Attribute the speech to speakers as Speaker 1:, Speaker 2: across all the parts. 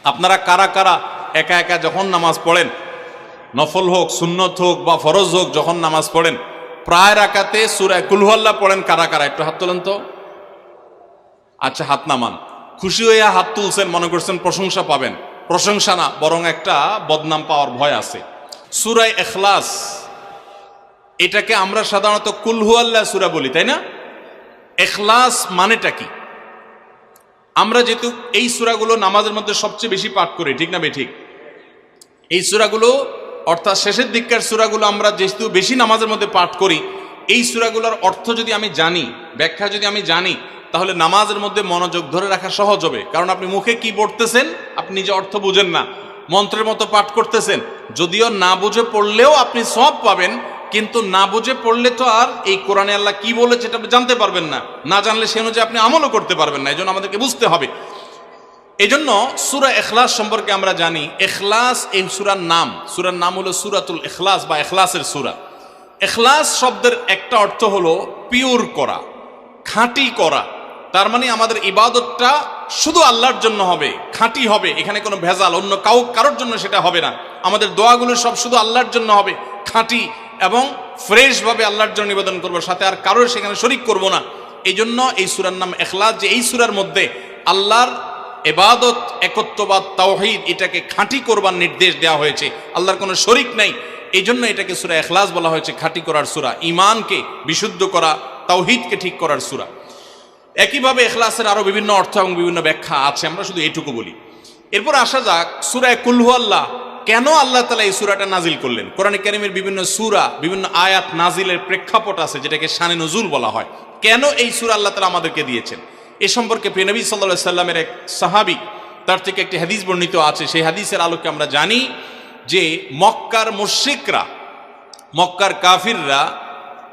Speaker 1: আপনারা কারা কারা একা একা যখন নামাজ পড়েন, নফল হোক সুন্নত হোক বা ফরজ হোক, যখন নামাজ পড়েন প্রায় রাকাতে সূরা কুল হুয়াল্লাহ পড়েন কারা কারা? একটু হাত তোলেন তো। আচ্ছা, হাত নামান। খুশি হইয়া হাত তুলছেন, মনে করছেন প্রশংসা পাবেন। প্রশংসা না, বরং একটা বদনাম পাওয়ার ভয় আছে। সূরা ইখলাস, এটাকে আমরা সাধারণত কুল হুয়াল্লাহ সূরা বলি, তাই না? ইখলাস মানেটা কি? আমরা যেহেতু এই সূরাগুলো নামাজের মধ্যে সবচেয়ে বেশি পাঠ করি, ঠিক না বেঠিক? এই সূরাগুলো অর্থাৎ শেষের দিককার সূরাগুলো আমরা যেহেতু বেশি নামাজের মধ্যে পাঠ করি, এই সূরাগুলোর অর্থ যদি আমি জানি, ব্যাখ্যা যদি আমি জানি, তাহলে নামাজের মধ্যে মনোযোগ ধরে রাখা সহজ হবে। কারণ আপনি মুখে কি পড়তেছেন আপনি নিজে অর্থ বুঝেন না, মন্ত্রের মতো পাঠ করতেছেন। যদিও না বুঝে পড়লেও আপনি সওয়াব পাবেন, কিন্তু না বুঝে পড়লে তো আর এই কোরআনে আল্লাহ কি বলেছে এটা আপনি জানতে পারবেন না। না জানলে সে অনুযায়ী আপনি আমলও করতে পারবেন না। এই জন্য আমাদেরকে বুঝতে হবে। এই জন্য সূরা ইখলাস সম্পর্কে আমরা জানি। ইখলাস এই সূরার নাম, সূরার নাম হলো সূরাতুল ইখলাস বা ইখলাসের সূরা। ইখলাস শব্দের একটা অর্থ হলো পিওর করা, খাঁটি করা। তার মানে আমাদের ইবাদতটা শুধু আল্লাহর জন্য হবে, খাঁটি হবে, এখানে কোনো ভেজাল অন্য কারোর জন্য সেটা হবে না। আমাদের দোয়াগুলো সব শুধু আল্লাহর জন্য হবে, খাঁটি এবং ফ্রেশ ভাবে আল্লাহর জন্য নিবেদন করবো, সাথে আর কারোর সেখানে শরিক করব না। এই জন্য এই সূরার নাম ইখলাস, যে এই সূরার মধ্যে আল্লাহর ইবাদত, একত্ববাদ, তাওহীদ, এটাকে খাঁটি করবার নির্দেশ দেওয়া হয়েছে। আল্লাহর কোনো শরিক নাই, এই জন্য এটাকে সূরা ইখলাস বলা হয়েছে, খাঁটি করার সূরা, ঈমানকে বিশুদ্ধ করা, তাওহীদকে ঠিক করার সূরা। একইভাবে ইখলাসের আরো বিভিন্ন অর্থ এবং বিভিন্ন ব্যাখ্যা আছে, আমরা শুধু এটুকু বলি। এরপর আসা যাক সূরা কুল হুয়াল্লাহ। কেন আল্লাহ তাআলা এই সূরাটা নাজিল করলেন? কোরআনে কারীমের বিভিন্ন সূরা, বিভিন্ন আয়াত নাজিলের প্রেক্ষাপট আছে, যেটাকে শানে নুজুল বলা হয়। কেন এই সূরা আল্লাহ তাআলা আমাদেরকে দিয়েছেন, এ সম্পর্কে প্রিয় নবী সাল্লাল্লাহু আলাইহি সাল্লামের এক সাহাবী, তার থেকে একটি হাদিস বর্ণিত আছে। সেই হাদিসের আলোকে আমরা জানি যে মক্কার মুশরিকরা, মক্কার কাফিররা,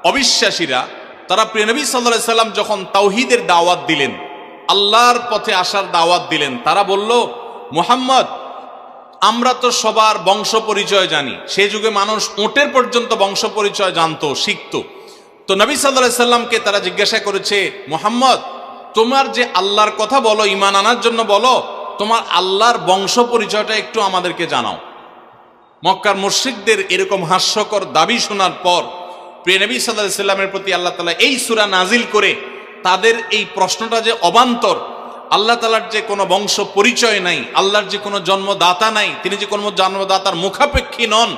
Speaker 1: অবিশ্বাসীরা, তারা প্রিয় নবী সাল্লাল্লাহু আলাইহি সাল্লাম যখন তাওহীদের দাওয়াত দিলেন, আল্লাহর পথে আসার দাওয়াত দিলেন, তারা বলল, মুহাম্মদ, আমরা তো সবার বংশ পরিচয় জানি। সেই যুগে মানুষ উটের পর্যন্ত বংশ পরিচয় জানতো, শিখতো। তো নবী সাল্লাল্লাহু আলাইহি সাল্লামকে তারা জিজ্ঞাসা করেছে, মুহাম্মদ, তোমার যে আল্লাহর কথা বলো, ঈমান আনার জন্য বলো, তোমার আল্লাহর বংশ পরিচয়টা একটু আমাদেরকে জানাও। মক্কার মুশরিকদের এরকম হাস্যকর দাবি শোনার পর প্রিয় নবী সাল্লাল্লাহু আলাইহি সাল্লামের প্রতি আল্লাহ তাআলা এই সূরা নাজিল করে তাদের এই প্রশ্নটা যে অবান্তর, আল্লাহ তাআলার যে কোনো বংশ পরিচয় নাই, আল্লাহর যে কোনো জন্মদাতা নাই, তিনি যে কোনো জন্মদাতার মুখাপেক্ষী নন,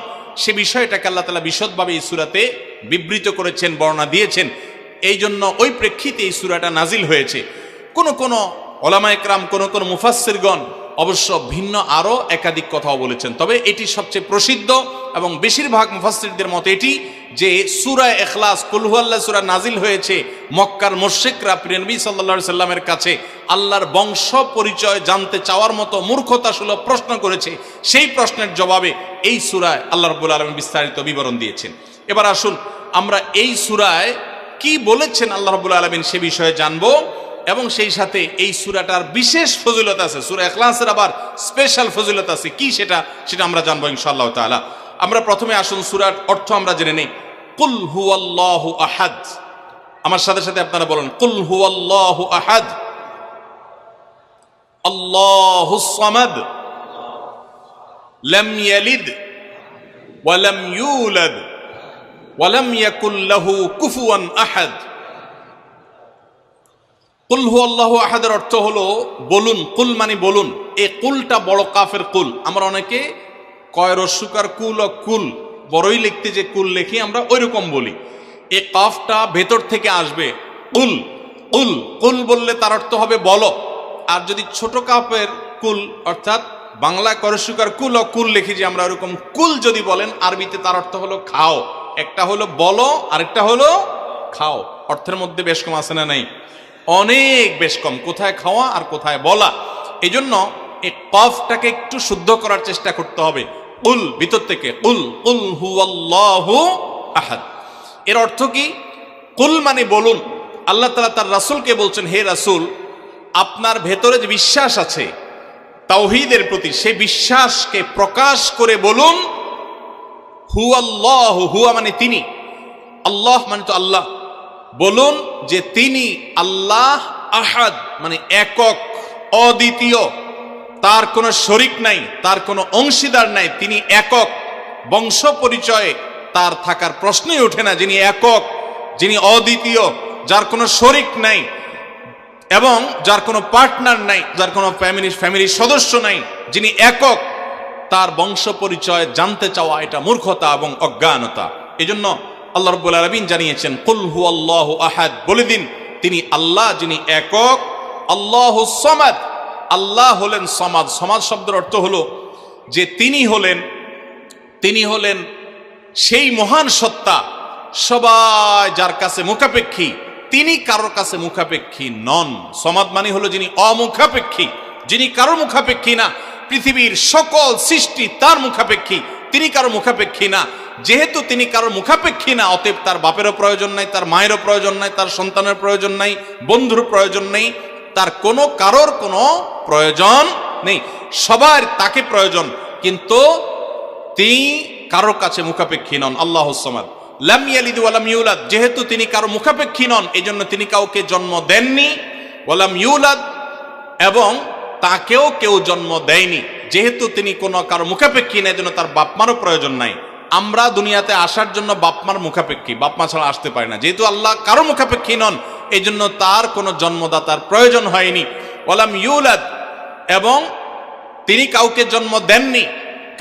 Speaker 1: সে বিষয়টাকে আল্লাহ তাআলা বিশদভাবে এই সূরাতে বিবৃত করেছেন, বর্ণনা দিয়েছেন। এই জন্য ওই প্রেক্ষিতে এই সূরাটা নাজিল হয়েছে। কোন উলামা ইকরাম, কোন মুফাসসিরগণ অবশ্য ভিন্ন আরো একাধিক কথাও বলেছেন। তবে এটি সবচেয়ে প্রসিদ্ধ এবং বেশিরভাগ মুফাসসিরদের মত এটি যে সূরা ইখলাস, কুল হুয়াল্লাহ সূরা নাজিল হয়েছে মক্কার মুশরিকরা প্রিয় নবী সাল্লাল্লাহু আলাইহি সাল্লামের কাছে আল্লাহর বংশ পরিচয় জানতে চাওয়ার মতো মূর্খতাসুলভ প্রশ্ন করেছে। সেই প্রশ্নের জবাবে এই সূরায় আল্লাহ রাব্বুল আলামিন বিস্তারিত বিবরণ দিয়েছেন। এবার আসুন আমরা এই সূরায় কি বলেছেন আল্লাহ রাব্বুল আলামিন সে বিষয়ে জানবো, এবং সেই সাথে এই সূরাটার বিশেষ ফজিলত আছে। সূরা ইখলাসের আবার স্পেশাল ফজিলত আছে, কি সেটা আমরা জানবো ইনশাআল্লাহ তাআলা। আমরা প্রথমে আসুন সূরার অর্থ আমরা জেনে নেই। কুল হুয়াল্লাহু আহাদ। আমার সাথে সাথে আপনারা বলেন, কুল হুয়াল্লাহু আহাদ, আল্লাহুস সামাদ, লাম ইয়ালিদ ওয়া লাম ইউলাদ ওয়া লাম ইয়াকুল লাহু কুফুয়ান আহাদ। কুল হুয়াল্লাহু আহাদের অর্থ হলো বলুন। কুল মানে বলুন। এই কুলটা বড় কাফের কুল। আমরা অনেকে কয় রস্যকার কুল ও কুল, বড়ই লিখতে যে কুল লিখি আমরা ওই রকম বলি। এই কাফটা ভেতর থেকে আসবে। কুল কুল কুল বললে তার অর্থ হবে বলো। আর যদি ছোট কাফের কুল অর্থাৎ বাংলা করস্যকার কুল ও কুল লিখি যে আমরা ওরকম কুল যদি বলেন, আরবিতে তার অর্থ হলো খাও। একটা হলো বলো, আরেকটা হলো খাও। অর্থের মধ্যে বেশ কম আছে না নাই? অনেক বেশ কম। কোথায় খাওয়া আর কোথায় বলা। এই জন্য এই কফটাকে একটু শুদ্ধ করার চেষ্টা করতে হবে। কুল ভিতর থেকে, কুল কুল হুয়াল্লাহু আহাদ। এর অর্থ কি? কুল মানে বলুন। আল্লাহ তাআলা তার রাসূলকে বলছেন, হে রাসূল, আপনার ভেতরে যে বিশ্বাস আছে তাওহীদের প্রতি, সেই বিশ্বাসকে প্রকাশ করে বলুন, হুয়াল্লাহু, হুয়া মানে তিনি, আল্লাহ মানে তো আল্লাহ, বলুন যে তিনি আল্লাহ, আহাদ মানে একক, অদ্বিতীয়, তার কোনো শরিক নাই, তার কোনো অংশীদার নাই, তিনি একক, বংশ পরিচয়ে তার থাকার প্রশ্নই ওঠে না। যিনি একক, যিনি অদ্বিতীয়, যার কোনো শরিক নাই এবং যার কোনো পার্টনার নাই, যার কোনো ফ্যামিলির সদস্য নাই, যিনি একক, তার বংশ পরিচয় জানতে চাওয়া এটা মূর্খতা এবং অজ্ঞানতা। এজন্য আল্লাহ রাব্বুল আলামিন জানিয়েছেন, কুল হুয়াল্লাহু আহাদ, বলে দিন তিনি আল্লাহ যিনি একক, আল্লাহুস সামাদ, আল্লাহ হলেন সমাদ। সমাদ শব্দের অর্থ হলো যে তিনি হলেন সেই মহান সত্তা, সবাই যার কাছে মুখাপেক্ষী, তিনি কারোর কাছে মুখাপেক্ষী নন। সমাদ মানে হলো যিনি অমুখাপেক্ষী, যিনি কারোর মুখাপেক্ষী না। পৃথিবীর সকল সৃষ্টি তার মুখাপেক্ষী, তিনি কারোর মুখাপেক্ষী না। যেহেতু তিনি কারোর মুখাপেক্ষী না, অতএব তার বাপেরও প্রয়োজন নাই, তার মায়েরও প্রয়োজন নাই, তার সন্তানের প্রয়োজন নাই, বন্ধুর প্রয়োজন নেই, তার কারোর কোনো প্রয়োজন নেই। সবার তাকে প্রয়োজন, কিন্তু তিনি কারোর কাছে মুখাপেক্ষী নন। আল্লাহুস সামাদ, লাম ইয়ালিদ ওয়া লাম ইউলাদ, যেহেতু তিনি কারো মুখাপেক্ষী নন, এজন্য তিনি কাউকে জন্ম দেননি। ওয়া লাম ইউলাদ, এবং তাকেও কেউ জন্ম দেয়নি। যেহেতু তিনি কারো মুখাপেক্ষী না, এজন্য তার বাপমারও প্রয়োজন নাই। আমরা দুনিয়াতে আসার জন্য বাপমার মুখাপেক্ষী, বাপমা ছাড়া আসতে পারি না। যেহেতু আল্লাহ কারো মুখাপেক্ষী নন, এই জন্য তার কোনো জন্মদাতার প্রয়োজন হয়নি। ওয়া লাম ইউলাদ, এবং তিনি কাউকে জন্ম দেননি।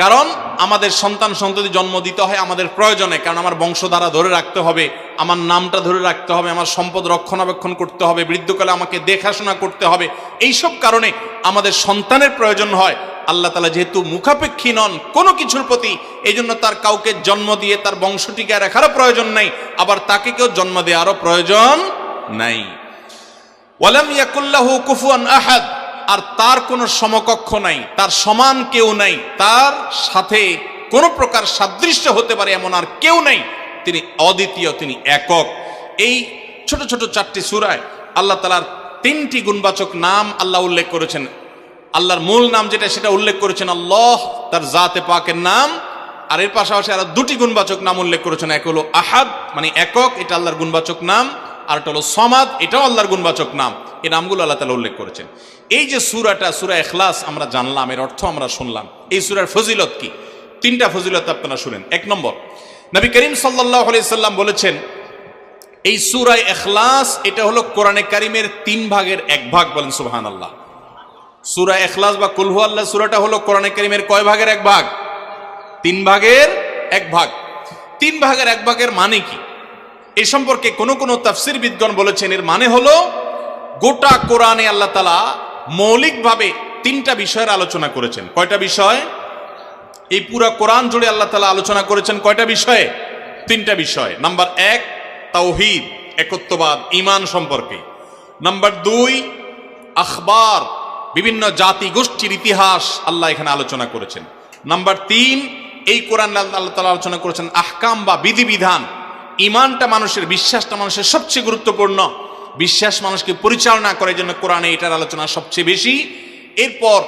Speaker 1: কারণ আমাদের সন্তান সন্ততি জন্ম দিতে হয় আমাদের প্রয়োজনে, কারণ আমার বংশধারা ধরে রাখতে হবে, আমার নামটা ধরে রাখতে হবে, আমার সম্পদ রক্ষণাবেক্ষণ করতে হবে, বৃদ্ধকালে আমাকে দেখাশোনা করতে হবে। এইসব কারণে আমাদের সন্তানের প্রয়োজন হয়। আল্লাহ তাআলা যেহেতু মুখাপেক্ষী নন কোনো কিছুর প্রতি, এই জন্য তার কাউকে জন্ম দিয়ে তার বংশটিকে রাখারও প্রয়োজন নাই, আবার তাকে কেউ জন্ম দেওয়ারও প্রয়োজন নাই। ওয়ালাম ইয়াকুল্লাহু কুফুয়ান আহাদ, আর তার কোনো সমকক্ষ নাই, তার সমান কেউ নাই, তার সাথে কোন প্রকার সাদৃশ্য হতে পারে এমন আর কেউ নাই। তিনি অদ্বিতীয়, তিনি একক। এই ছোট ছোট 4টি সূরায় আল্লাহ তাআলার 3টি গুণবাচক নাম আল্লাহ উল্লেখ করেছেন। আল্লাহর মূল নাম যেটা, সেটা উল্লেখ করেছেন আল্লাহ, তার জাতে পাকের নাম, আর এর পাশাপাশি আরো 2টি গুণবাচক নাম উল্লেখ করেছেন। এক হলো আহাদ, মানে একক, এটা আল্লাহর গুণবাচক নাম, আর এটা হলো সমাদ, এটাও আল্লাহর গুণবাচক নাম। এই নামগুলো আল্লাহ তাআলা উল্লেখ করেছেন। এই যে সূরাটা, সূরা ইখলাস আমরা জানলাম, এর অর্থ আমরা শুনলাম। এই সূরার ফজিলত কি? 3টা ফজিলত আপনারা শুনেন। 1 নম্বর, নবী করিম সাল্লাল্লাহু আলাইহি সাল্লাম বলেছেন, এই সূরা ইখলাস এটা হলো কোরআনে কারীমের 3 ভাগের 1 ভাগ। বলেন সুবহানাল্লাহ। সূরা ইখলাস বা কুল হুয়াল্লাহ সূরাটা হলো কোরআনে কারীমের কয় ভাগের 1 ভাগ? 3 ভাগের 1 ভাগ। 3 ভাগের 1 ভাগের মানে কি? এই সম্পর্কে কোন কোন তাফসীরবিদগণ বলেছেন, এর মানে হলো গোটা কোরআনে আল্লাহ তাআলা মৌলিকভাবে 3টা বিষয়ের আলোচনা করেছেন। কয়টা বিষয়? এই পুরা কোরআন জুড়ে আল্লাহ তাআলা আলোচনা করেছেন কয়টা বিষয়ে? 3টা বিষয়। নাম্বার 1 তাওহীদ, একত্ববাদ, ঈমান সম্পর্কে। নাম্বার 2 আখবার, বিভিন্ন জাতি গোষ্ঠীর ইতিহাস আল্লাহ এখানে আলোচনা করেছেন। নাম্বার 3 এই কোরআন আল্লাহ তাআলা আলোচনা করেছেন আহকাম বা বিধিবিধান। ঈমানটা মানুষের, বিশ্বাসটা মানুষের সবচেয়ে গুরুত্বপূর্ণ। বিশ্বাস মানুষকে পরিচালনা করে, জন্য কোরআনে এটার আলোচনা সবচেয়ে বেশি। এরপর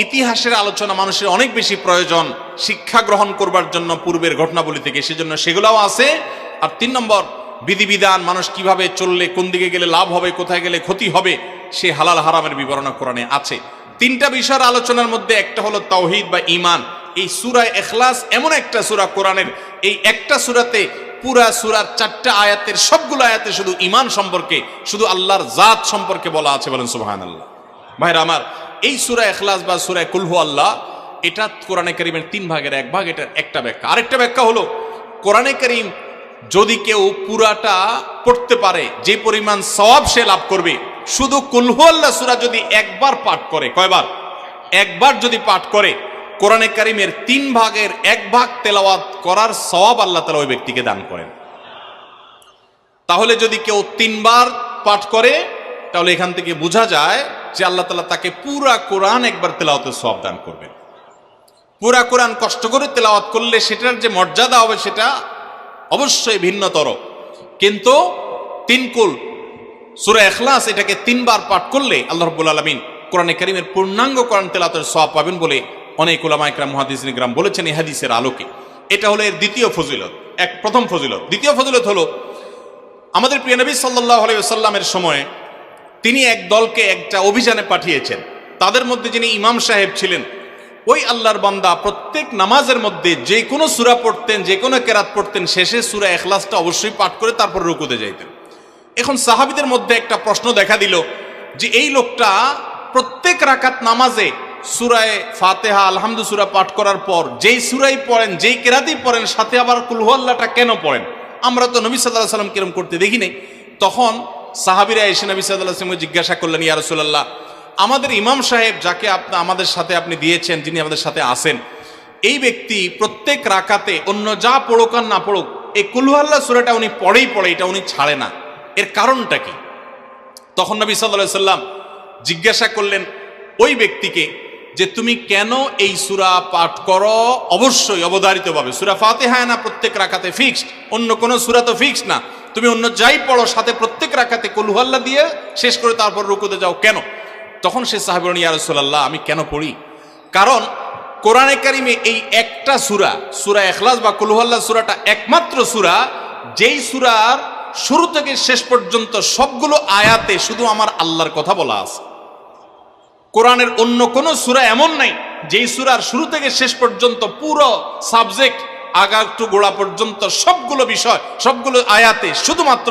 Speaker 1: ইতিহাসের আলোচনা মানুষের অনেক বেশি প্রয়োজন শিক্ষা গ্রহণ করবার জন্য পূর্বের ঘটনাবলী থেকে, সেজন্য সেগুলোও আছে। আর 3 নম্বর বিধিবিধান, মানুষ কিভাবে চললে কোন দিকে গেলে লাভ হবে, কোথায় গেলে ক্ষতি হবে, সে হালাল হারামের বিবরণ কোরআনে আছে। 3টা বিষয়ের আলোচনার মধ্যে একটা হলো তাওহীদ বা ঈমান। এই সূরা ইখলাস এমন একটা সূরা কোরআনের, এই একটা সূরাতে পুরা সূরার 4টা আয়াতের সবগুলো আয়াতে শুধু ঈমান সম্পর্কে, শুধু আল্লাহর জাত সম্পর্কে বলা আছে। বলেন সুবহানাল্লাহ। ভাইরা আমার, এই সূরা ইখলাস বা সূরা কুল হুয়াল্লাহ এটা কোরআনে কারীমের 3 ভাগের 1 ভাগ। এটার একটা ব্যাখ্যা। আরেকটা ব্যাখ্যা হলো, কোরআনে কারীম যদি কেউ পুরাটা পড়তে পারে, যে পরিমাণ সওয়াব সে লাভ করবে। শুধু কুল হুয়াল্লাহ সূরা যদি একবার পাঠ করে, কয়বার? একবার যদি পাঠ করে, কোরআনে কারীমের 3 ভাগের 1 ভাগ তেলাওয়াত করার সওয়াব আল্লাহ তাআলা ওই ব্যক্তিকে দান করেন। তাহলে যদি কেউ 3 বার পাঠ করে, তাহলে এখান থেকে বোঝা যায় যে আল্লাহ তাআলা তাকে পুরা কোরআন একবার তেলাওয়াতের সওয়াব দান করবেন। পুরা কোরআন কষ্ট করে তেলাওয়াত করলে সেটার যে মর্যাদা হবে সেটা অবশ্যই ভিন্নতর। কিন্তু 3 কুল সূরা ইখলাস এটাকে 3 বার পাঠ করলে আল্লাহ রাব্বুল আলামিন কোরআনে কারীমের পূর্ণাঙ্গ কোরআন তেলাওয়াতের সওয়াব পাবেন বলে অনেক উলামা ইকরাম, মুহাদ্দিসিন ইকরাম বলেছেন এই হাদিসের আলোকে। এটা হলো এর দ্বিতীয় ফজিলত। প্রথম ফজিলত। দ্বিতীয় ফজিলত হলো, আমাদের প্রিয় নবী সাল্লাল্লাহু আলাইহি ওয়াসাল্লামের সময় তিনি এক দলকে একটা অভিযানে পাঠিয়েছেন। তাদের মধ্যে যিনি ইমাম সাহেব ছিলেন, ওই আল্লাহর বান্দা প্রত্যেক নামাজের মধ্যে যে কোনো সূরা পড়তেন, যে কোনো কেরাত পড়তেন, শেষে সূরা ইখলাসটা অবশ্যই পাঠ করে তারপর রুকুতে যাইতেন। এখন সাহাবীদের মধ্যে একটা প্রশ্ন দেখা দিল যে এই লোকটা প্রত্যেক রাকাত নামাজে সূরায়ে ফাতিহা আলহামদু সূরা পাঠ করার পর যেই সূরাই পড়েন, যেই কেরাতই পড়েন, সাথে আবার কুল হুয়াল্লাহটা কেন পড়েন? আমরা তো নবী সাল্লাল্লাহু আলাইহি ওয়াসাল্লাম কিরম করতে দেখি নাই। তখন সাহাবীরা এসে নবী সাল্লাল্লাহু আলাইহি ওয়াসাল্লামকে জিজ্ঞাসা করলেন, ইয়া রাসূলুল্লাহ, আমাদের ইমাম সাহেব যাকে আমাদের সাথে আপনি দিয়েছেন, যিনি আমাদের সাথে আসেন, এই ব্যক্তি প্রত্যেক রাকাতে অন্য যা পড়ুক আর না পড়ুক এই কুল হুয়াল্লাহ সূরাটা উনি পড়ে, এটা উনি ছাড়ে না, এর কারণটা কি? তখন নবী সাল্লাল্লাহু আলাইহি ওয়াসাল্লাম জিজ্ঞাসা করলেন ওই ব্যক্তিকে যে তুমি কেন এই সূরা পাঠ করো? অবশ্যই অবধারিতভাবে সূরা ফাতিহা না প্রত্যেক রাকাতে ফিক্সড, অন্য কোনো সূরা তো ফিক্সড না, তুমি অন্য যাই পড়ো সাথে প্রত্যেক রাকাতে কুল হুয়াল্লাহ দিয়ে শেষ করে তারপর রুকুতে যাও কেন? তখন সে সাহাবী বলেন, ইয়া রাসূলুল্লাহ, আমি কেন পড়ি? কারণ কোরআনে কারিমে এই একটা সূরা, সূরা ইখলাস বা কুল হুয়াল্লাহ সূরাটা একমাত্র সূরা যেই সূরার শুরু থেকে শেষ পর্যন্ত সবগুলো আয়াতে শুধু আমার আল্লাহর কথা বলা আছে। কোরআনের অন্য কোনো সূরা এমন নাই যেই সূরার শুরু থেকে শেষ পর্যন্ত পুরো সাবজেক্ট আগা টু গোড়া পর্যন্ত সবগুলো বিষয়, সবগুলো আয়াতে শুধুমাত্র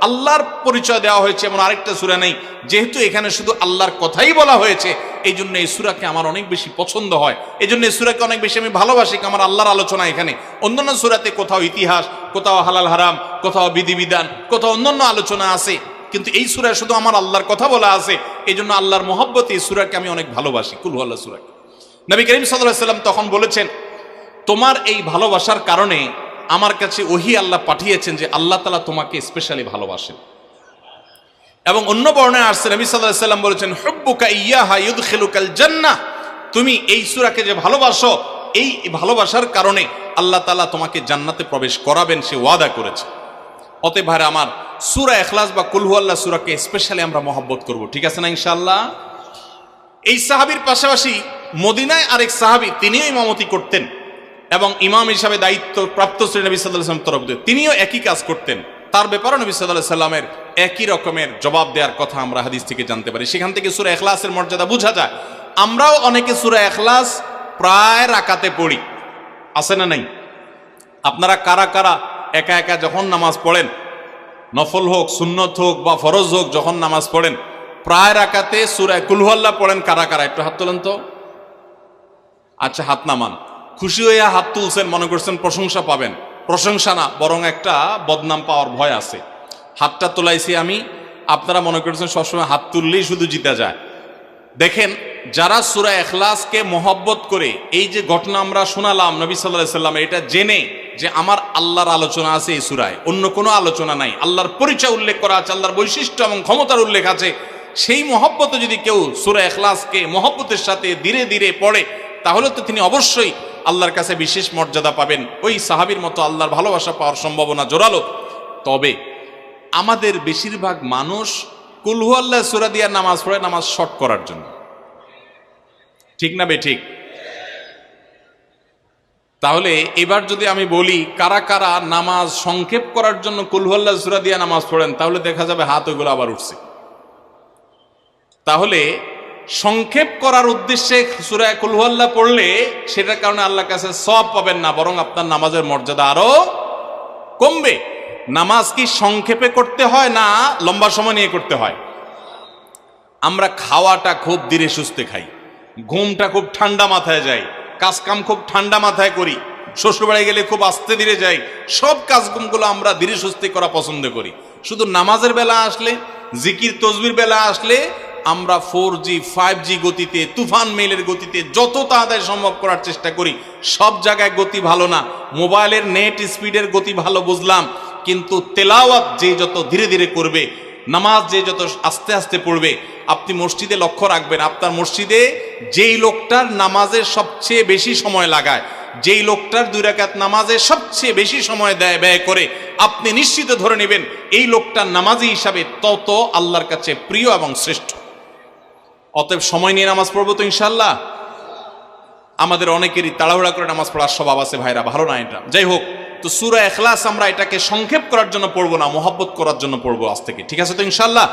Speaker 1: আল্লাহর পরিচয় দেওয়া হয়েছে এমন আরেকটা সূরা নেই। যেহেতু এখানে শুধু আল্লাহর কথাই বলা হয়েছে, এই জন্য এই সূরাকে আমার অনেক বেশি পছন্দ হয়, এই জন্য এই সূরাকে অনেক বেশি আমি ভালোবাসি। আমার আল্লাহর আলোচনা এখানে, অন্যান্য সূরাতে কোথাও ইতিহাস, কোথাও হালাল হারাম, কোথাও বিধিবিধান, কোথাও অন্যান্য আলোচনা আছে, কিন্তু এই সূরায় শুধু আমার আল্লাহর কথা বলা আছে। এই জন্য আল্লাহর মহব্বতে এই সূরাকে আমি অনেক ভালোবাসি, কুল হুয়াল্লাহ সূরাকে। নবী করিম সাল্লাল্লাহু আলাইহি ওয়াসাল্লাম তখন বলেছেন, তোমার এই ভালোবাসার কারণে আমার কাছে ওহী আল্লাহ পাঠিয়েছেন যে আল্লাহ তাআলা তোমাকে স্পেশালি ভালোবাসেন। এবং অন্য বর্ণনায় আসছে নবী সাল্লাল্লাহু আলাইহি ওয়াসাল্লাম বলেছেন, হুব্বুকা ইয়াহা ইউদখিলুকাল জান্নাহ, তুমি এই সূরাকে যে ভালোবাসো, এই ভালোবাসার কারণে আল্লাহ তাআলা তোমাকে জান্নাতে প্রবেশ করাবেন, সে ওয়াদা করেছে। অতএব ভাইরা আমার, সূরা ইখলাস বা কুল হুয়াল্লাহ সূরাকে স্পেশালি আমরা মহব্বত করব, ঠিক আছে না ইনশাআল্লাহ? এই সাহাবীর পাশাপাশি মদিনায় আরেক সাহাবী, তিনিও ইমামতি করতেন এবং ইমাম হিসাবে দায়িত্ব প্রাপ্ত ছিলেন নবী সাল্লাল্লাহু আলাইহি ওয়াসাল্লাম তরফ থেকে, তিনিও একই কাজ করতেন। তার ব্যাপারে নবী সাল্লাল্লাহু আলাইহি ওয়াসাল্লামের একই রকমের জবাব দেওয়ার কথা আমরা হাদিস থেকে জানতে পারি। সেখান থেকে সূরা ইখলাসের মর্যাদা বোঝা যায়। আমরাও অনেকে সূরা ইখলাস প্রায় রাকাতে পড়ি, আছে না নাই? আপনারা কারা কারা একা একা যখন নামাজ পড়েন, নফল হোক, সুন্নত হোক বা ফরজ হোক, যখন নামাজ পড়েন প্রায় রাকাতে সূরা কুল হুয়াল্লাহ পড়েন? কারা কারা একটু হাত তোলেন তো। আচ্ছা, হাত নামান। খুশি হয়ে হাত তুলছেন, মনে করছেন প্রশংসা পাবেন। প্রশংসা না, বরং একটা বদনাম পাওয়ার ভয় আছে। হাতটা তোলাইছি আমি, আপনারা মনে করছেন সবসময় হাত তুললেই শুধু জিতা যায়। দেখেন, যারা সূরা ইখলাসকে মহব্বত করে, এই যে ঘটনা আমরা শোনালাম নবী সাল্লাল্লাহু আলাইহি ওয়াসাল্লাম, এটা জেনে যে আমার আল্লাহর আলোচনা আছে এই সূরায়, অন্য কোনো আলোচনা নাই, আল্লাহর পরিচয় উল্লেখ করা আছে, আল্লাহর বৈশিষ্ট্য এবং ক্ষমতার উল্লেখ আছে, সেই মহব্বতে যদি কেউ সূরা ইখলাসকে মহব্বতের সাথে ধীরে ধীরে পড়ে, তাহলে তো তিনি অবশ্যই আল্লাহর কাছে বিশেষ মর্যাদা পাবেন। ওই সাহাবীর মতো আল্লাহর ভালোবাসা পাওয়ার সম্ভাবনা জোরালো। তবে আমাদের বেশিরভাগ মানুষ কুল হুয়াল্লাহ সূরা দিয়ে নামাজ পড়ে নামাজ শর্ট করার জন্য, ঠিক না বেঠিক? তাহলে এবার যদি আমি বলি কারা কারা নামাজ সংক্ষেপ করার জন্য কুল হুয়াল্লাহ সূরা দিয়ে নামাজ পড়েন, তাহলে দেখা যাবে হাত ওইগুলো আবার উঠছে। তাহলে সংক্ষেপ করার উদ্দেশ্যে সূরা কুল হুয়াল্লাহ পড়লে সেটার কারণে আল্লাহর কাছে সওয়াব পাবেন না, বরং আপনার নামাজের মর্যাদা আরো কমবে। নামাজ কি সংক্ষেপে করতে হয় না লম্বা সময় নিয়ে করতে হয়? আমরা খাওয়াটা খুব ধীরে সুস্থে খাই, ঘুমটা খুব ঠান্ডা মাথায় যায়, কাজকাম খুব ঠান্ডা মাথায় করি, শ্বশুরবাড়ি গেলে খুব আস্তে ধীরে যাই, সব কাজগুলো আমরা ধীরে সুস্থে করা পছন্দ করি। শুধু নামাজের বেলা আসলে, জিকির তসবির বেলা আসলে আমরা 4G 5G গতিতে, তুফান মেইলের গতিতে যত তাড়াতাড়ি সম্ভব করার চেষ্টা করি। সব জায়গায় গতি ভালো না, মোবাইলের নেট স্পিডের গতি ভালো বুঝলাম, কিন্তু তেলাওয়াত যে যত ধীরে ধীরে করবে, নামাজ যে যত আস্তে আস্তে পড়বে, আপনি মসজিদে লক্ষ্য রাখবেন, আপনার মসজিদে যেই লোকটার নামাজের সবচেয়ে বেশি সময় লাগায়, যেই লোকটার 2 রাকাত নামাজে সবচেয়ে বেশি সময় ব্যয় করে, আপনি নিশ্চিত ধরে নেবেন এই লোকটার নামাজি হিসাবে তত আল্লাহর কাছে প্রিয় এবং শ্রেষ্ঠ। অতএব সময় নিয়ে নামাজ পড়বো তো ইনশাল্লাহ। আমাদের অনেকেরই তাড়াহুড়া করে নামাজ পড়ার স্বভাব আছে ভাইরা, ভালো না এটা। যাই হোক, তো সূরা ইখলাস আমরা এটাকে সংক্ষেপ করার জন্য পড়বো না, মহব্বত করার জন্য পড়বো আজ থেকে, ঠিক আছে তো ইনশাল্লাহ।